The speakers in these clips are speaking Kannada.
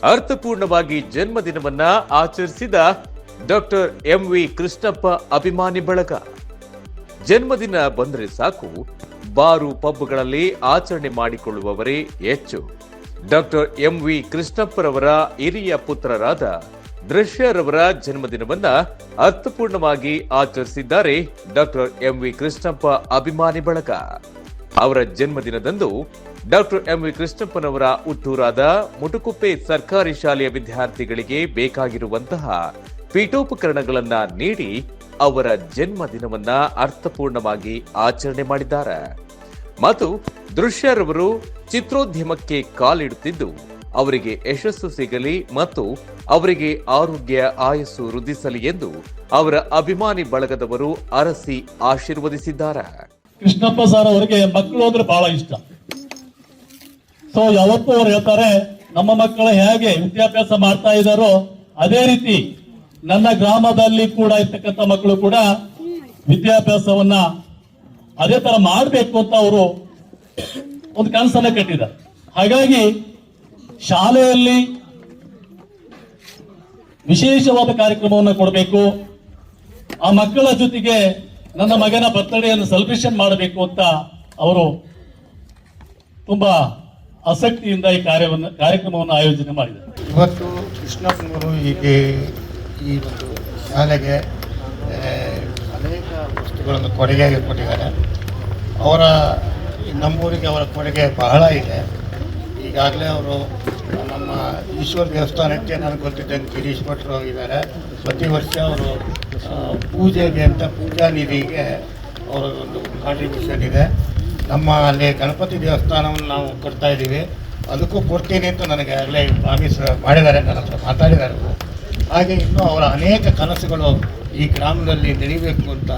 ಅರ್ಥಪೂರ್ಣವಾಗಿ ಜನ್ಮದಿನವನ್ನ ಆಚರಿಸಿದ ಡಾಕ್ಟರ್ ಎಂವಿ ಕೃಷ್ಣಪ್ಪ ಅಭಿಮಾನಿ ಬಳಗ. ಜನ್ಮದಿನ ಬಂದರೆ ಸಾಕು ಬಾರು ಪಬ್ಗಳಲ್ಲಿ ಆಚರಣೆ ಮಾಡಿಕೊಳ್ಳುವವರೇ ಹೆಚ್ಚು. ಡಾಕ್ಟರ್ ಎಂವಿ ಕೃಷ್ಣಪ್ಪರವರ ಹಿರಿಯ ಪುತ್ರರಾದ ದೃಶ್ಯರವರ ಜನ್ಮದಿನವನ್ನ ಅರ್ಥಪೂರ್ಣವಾಗಿ ಆಚರಿಸಿದ್ದಾರೆ ಡಾಕ್ಟರ್ ಎಂವಿ ಕೃಷ್ಣಪ್ಪ ಅಭಿಮಾನಿ ಬಳಗ. ಅವರ ಜನ್ಮದಿನದಂದು ಡಾಕ್ಟರ್ ಎಂವಿ ಕೃಷ್ಣಪ್ಪನವರ ಹುಟ್ಟೂರಾದ ಮುಟುಕುಪ್ಪೆ ಸರ್ಕಾರಿ ಶಾಲೆಯ ವಿದ್ಯಾರ್ಥಿಗಳಿಗೆ ಬೇಕಾಗಿರುವಂತಹ ಪೀಠೋಪಕರಣಗಳನ್ನ ನೀಡಿ ಅವರ ಜನ್ಮದಿನವನ್ನ ಅರ್ಥಪೂರ್ಣವಾಗಿ ಆಚರಣೆ ಮಾಡಿದ್ದಾರೆ. ಮತ್ತು ದೃಶ್ಯರವರು ಚಿತ್ರೋದ್ಯಮಕ್ಕೆ ಕಾಲಿಡುತ್ತಿದ್ದು ಅವರಿಗೆ ಯಶಸ್ಸು ಸಿಗಲಿ ಮತ್ತು ಅವರಿಗೆ ಆರೋಗ್ಯ ಆಯಸ್ಸು ವೃದ್ಧಿಸಲಿ ಎಂದು ಅವರ ಅಭಿಮಾನಿ ಬಳಗದವರು ಅರಸಿ ಆಶೀರ್ವದಿಸಿದ್ದಾರೆ. ಕೃಷ್ಣಪ್ಪ ಸರ್ ಅವರಿಗೆ ಮಕ್ಕಳು ಅಂದ್ರೆ ಬಹಳ ಇಷ್ಟ. ಸೊ ಯಾವತ್ತೂ ಅವ್ರು ಹೇಳ್ತಾರೆ, ನಮ್ಮ ಮಕ್ಕಳು ಹೇಗೆ ವಿದ್ಯಾಭ್ಯಾಸ ಮಾಡ್ತಾ ಇದ್ದಾರೋ ಅದೇ ರೀತಿ ನನ್ನ ಗ್ರಾಮದಲ್ಲಿ ಕೂಡ ಇರ್ತಕ್ಕಂಥ ಮಕ್ಕಳು ಕೂಡ ವಿದ್ಯಾಭ್ಯಾಸವನ್ನ ಅದೇ ತರ ಮಾಡಬೇಕು ಅಂತ ಅವರು ಒಂದು ಕನಸನ್ನ ಕಟ್ಟಿದ್ದಾರೆ. ಹಾಗಾಗಿ ಶಾಲೆಯಲ್ಲಿ ವಿಶೇಷವಾದ ಕಾರ್ಯಕ್ರಮವನ್ನು ಕೊಡಬೇಕು, ಆ ಮಕ್ಕಳ ಜೊತೆಗೆ ನನ್ನ ಮಗನ ಬರ್ತಡೆಯನ್ನು ಸೆಲೆಬ್ರೇಷನ್ ಮಾಡಬೇಕು ಅಂತ ಅವರು ತುಂಬಾ ಆಸಕ್ತಿಯಿಂದ ಈ ಕಾರ್ಯಕ್ರಮವನ್ನು ಆಯೋಜನೆ ಮಾಡಿದ್ದಾರೆ. ಇವತ್ತು ಕೃಷ್ಣಪ್ಪನವರು ಈ ಒಂದು ಶಾಲೆಗೆ ಅನೇಕ ವಸ್ತುಗಳನ್ನು ಕೊಡುಗೆಯಾಗಿ ಕೊಟ್ಟಿದ್ದಾರೆ. ಅವರ ನಮ್ಮೂರಿಗೆ ಅವರ ಕೊಡುಗೆ ಬಹಳ ಇದೆ. ಈಗಾಗಲೇ ಅವರು ನಮ್ಮ ಈಶ್ವರ ದೇವಸ್ಥಾನಕ್ಕೆ ನನಗೆ ಗೊತ್ತಿದ್ದಂಗೆ ಗಿರೀಶ್ ಭಟ್ರು ಹೋಗಿದ್ದಾರೆ. ಪ್ರತಿ ವರ್ಷ ಅವರು ಪೂಜೆಗೆ ಅಂತ ಪೂಜಾ ನಿಧಿಗೆ ಅವರ ಒಂದು ಕಾಂಟ್ರಿಬ್ಯೂಷನ್ ಇದೆ. ನಮ್ಮ ಅಲ್ಲಿ ಗಣಪತಿ ದೇವಸ್ಥಾನವನ್ನು ನಾವು ಕೊಡ್ತಾ ಇದ್ದೀವಿ, ಅದಕ್ಕೂ ಕೊಡ್ತೀನಿ ಅಂತ ನನಗೆ ಆಗಲೇ ಪ್ರಾಮಿಸ್ ಮಾಡಿದ್ದಾರೆ, ನನ್ನ ಹತ್ರ ಮಾತಾಡಿದ್ದಾರೆ. ಹಾಗೆ ಇನ್ನೂ ಅವರ ಅನೇಕ ಕನಸುಗಳು ಈ ಗ್ರಾಮದಲ್ಲಿ ನಡೀಬೇಕು ಅಂತ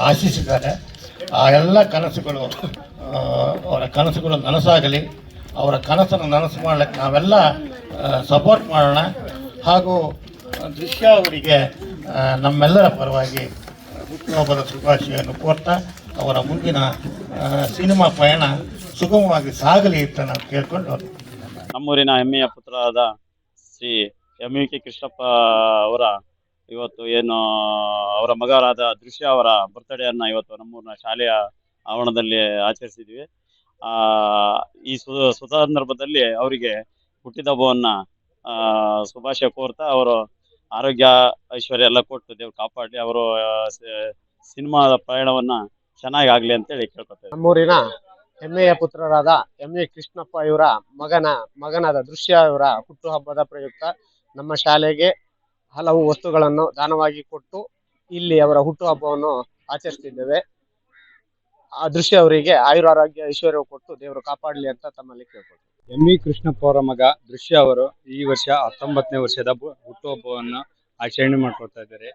ಆಶಿಸಿದ್ದಾರೆ. ಆ ಎಲ್ಲ ಕನಸುಗಳು ಅವರ ಕನಸುಗಳು ನನಸಾಗಲಿ, ಅವರ ಕನಸನ್ನು ನನಸು ಮಾಡಲಿಕ್ಕೆ ನಾವೆಲ್ಲ ಸಪೋರ್ಟ್ ಮಾಡೋಣ. ಹಾಗೂ ದೃಶ್ಯ ಅವರಿಗೆ ನಮ್ಮೆಲ್ಲರ ಪರವಾಗಿ ಹುಟ್ಟುಹಬ್ಬದ ಶುಭಾಶಯವನ್ನು ಕೋರ್ತಾ ಅವರ ಮುಂದಿನ ಸಿನಿಮಾ ಪಯಣ ಸುಗಮವಾಗಿ ಸಾಗಲಿ ಅಂತ ನಾವು ಕೇಳ್ಕೊಂಡು, ನಮ್ಮೂರಿನ ಹೆಮ್ಮೆಯ ಪುತ್ರರಾದ ಶ್ರೀ ಎಂವಿ ಕೃಷ್ಣಪ್ಪ ಅವರ ಇವತ್ತು ಏನು ಅವರ ಮಗರಾದ ದೃಶ್ಯ ಅವರ ಬರ್ತ್ಡೇಯನ್ನು ಇವತ್ತು ನಮ್ಮೂರಿನ ಶಾಲೆಯ ಆವರಣದಲ್ಲಿ ಆಚರಿಸಿದ್ವಿ. ಈ ಸಂದರ್ಭದಲ್ಲಿ ಅವರಿಗೆ ಹುಟ್ಟಿದ ಹಬ್ಬವನ್ನು ಶುಭಾಶಯ ಕೋರ್ತಾ ಅವರು ಆರೋಗ್ಯ ಐಶ್ವರ್ಯ ಎಲ್ಲ ಕೊಟ್ಟು ದೇವ್ರು ಕಾಪಾಡಲಿ, ಅವರು ಸಿನಿಮಾದ ಪ್ರಯಾಣವನ್ನ ಚೆನ್ನಾಗಿ ಆಗ್ಲಿ ಅಂತೇಳಿ ಕೇಳ್ಕೊತೇವೆ. ನಮ್ಮೂರಿನ ಹೆಮ್ಮೆಯ ಪುತ್ರರಾದ ಎಂವಿ ಕೃಷ್ಣಪ್ಪ ಇವರ ಮಗನಾದ ದೃಶ್ಯ ಇವರ ಹುಟ್ಟುಹಬ್ಬದ ಪ್ರಯುಕ್ತ ನಮ್ಮ ಶಾಲೆಗೆ ಹಲವು ವಸ್ತುಗಳನ್ನು ದಾನವಾಗಿ ಕೊಟ್ಟು ಇಲ್ಲಿ ಅವರ ಹುಟ್ಟುಹಬ್ಬವನ್ನು ಆಚರಿಸ್ತಿದ್ದೇವೆ. ಆ ದೃಶ್ಯ ಅವರಿಗೆ ಆಯುರಾರೋಗ್ಯ ಐಶ್ವರ್ಯ ಕೊಟ್ಟು ದೇವರು ಕಾಪಾಡಲಿ ಅಂತ ತಮ್ಮಲ್ಲಿ ಕೇಳ್ಕೊಳ್ತೀವಿ. ಎಂವಿ ಕೃಷ್ಣಪ್ಪ ಅವರ ಮಗ ದೃಶ್ಯ ಅವರು ಈ ವರ್ಷ 19ನೇ ವರ್ಷದ ಹುಟ್ಟುಹಬ್ಬವನ್ನು ಆಚರಣೆ ಮಾಡ್ಕೊಳ್ತಾ ಇದ್ದಾರೆ.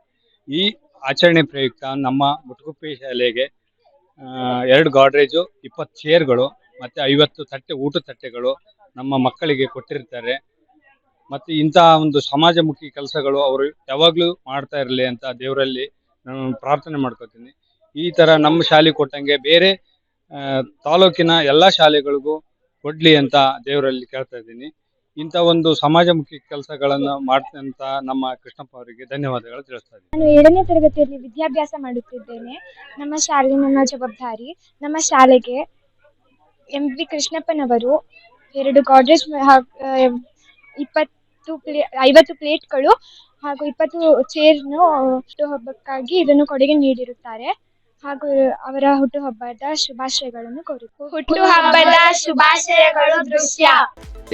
ಈ ಆಚರಣೆ ಪ್ರಯುಕ್ತ ನಮ್ಮ ಮುಟುಕುಪ್ಪೆ ಶಾಲೆಗೆ 2 ಗಾಡ್ರೇಜು, 20 ಚೇರ್ಗಳು ಮತ್ತು 50 ಊಟ ತಟ್ಟೆಗಳು ನಮ್ಮ ಮಕ್ಕಳಿಗೆ ಕೊಟ್ಟಿರ್ತಾರೆ. ಮತ್ತು ಇಂತಹ ಒಂದು ಸಮಾಜಮುಖಿ ಕೆಲಸಗಳು ಅವರು ಯಾವಾಗಲೂ ಮಾಡ್ತಾ ಇರಲಿ ಅಂತ ದೇವರಲ್ಲಿ ನಾನು ಪ್ರಾರ್ಥನೆ ಮಾಡ್ಕೋತೀನಿ. ಈ ಥರ ನಮ್ಮ ಶಾಲೆ ಕೊಟ್ಟಂಗೆ ಬೇರೆ ತಾಲೂಕಿನ ಎಲ್ಲ ಶಾಲೆಗಳಿಗೂ ಕೊಡ್ಲಿ ಅಂತ ದೇವರಲ್ಲಿ ಕೇಳ್ತಾ ಇದ್ದೀನಿ. ಇಂಥ ಒಂದು ಸಮಾಜಮುಖಿ ಕೆಲಸಗಳನ್ನು ಮಾಡ್ತಂತ ನಮ್ಮ ಕೃಷ್ಣಪ್ಪ ಅವರಿಗೆ ಧನ್ಯವಾದಗಳು ತಿಳಿಸ್ತಾ ಇದ್ದೀನಿ. ನಾನು 7ನೇ ತರಗತಿಯಲ್ಲಿ ವಿದ್ಯಾಭ್ಯಾಸ ಮಾಡುತ್ತಿದ್ದೇನೆ. ನಮ್ಮ ಶಾಲೆ ನನ್ನ ಜವಾಬ್ದಾರಿ. ನಮ್ಮ ಶಾಲೆಗೆ ಎಂವಿ ಕೃಷ್ಣಪ್ಪನವರು 2 ಗಾಡ್ರೇಜ್, 50 ಪ್ಲೇಟ್ಗಳು ಹಾಗೂ 20 ಚೇರ್ನು ಹುಟ್ಟುಹಬ್ಬಕ್ಕಾಗಿ ಇದನ್ನು ಕೊಡುಗೆ ನೀಡಿರುತ್ತಾರೆ. ಹಾಗೂ ಅವರ ಹುಟ್ಟುಹಬ್ಬದ ಶುಭಾಶಯಗಳನ್ನು ಕೋರುತ್ತೇವೆ. ಹುಟ್ಟುಹಬ್ಬದ ಶುಭಾಶಯಗಳು ದೃಶ್ಯ.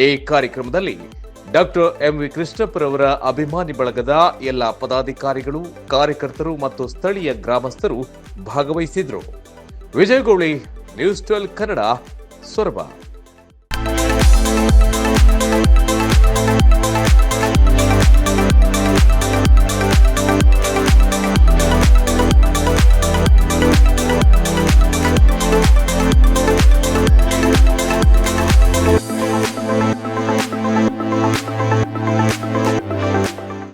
ಈ ಕಾರ್ಯಕ್ರಮದಲ್ಲಿ ಡಾಕ್ಟರ್ ಎಂವಿ ಕೃಷ್ಣಪ್ಪರವರ ಅಭಿಮಾನಿ ಬಳಗದ ಎಲ್ಲ ಪದಾಧಿಕಾರಿಗಳು, ಕಾರ್ಯಕರ್ತರು ಮತ್ತು ಸ್ಥಳೀಯ ಗ್ರಾಮಸ್ಥರು ಭಾಗವಹಿಸಿದ್ರು. ವಿಜಯಗೌಳಿ, ನ್ಯೂಸ್ 12 ಕನ್ನಡ, ಸೊರಬ.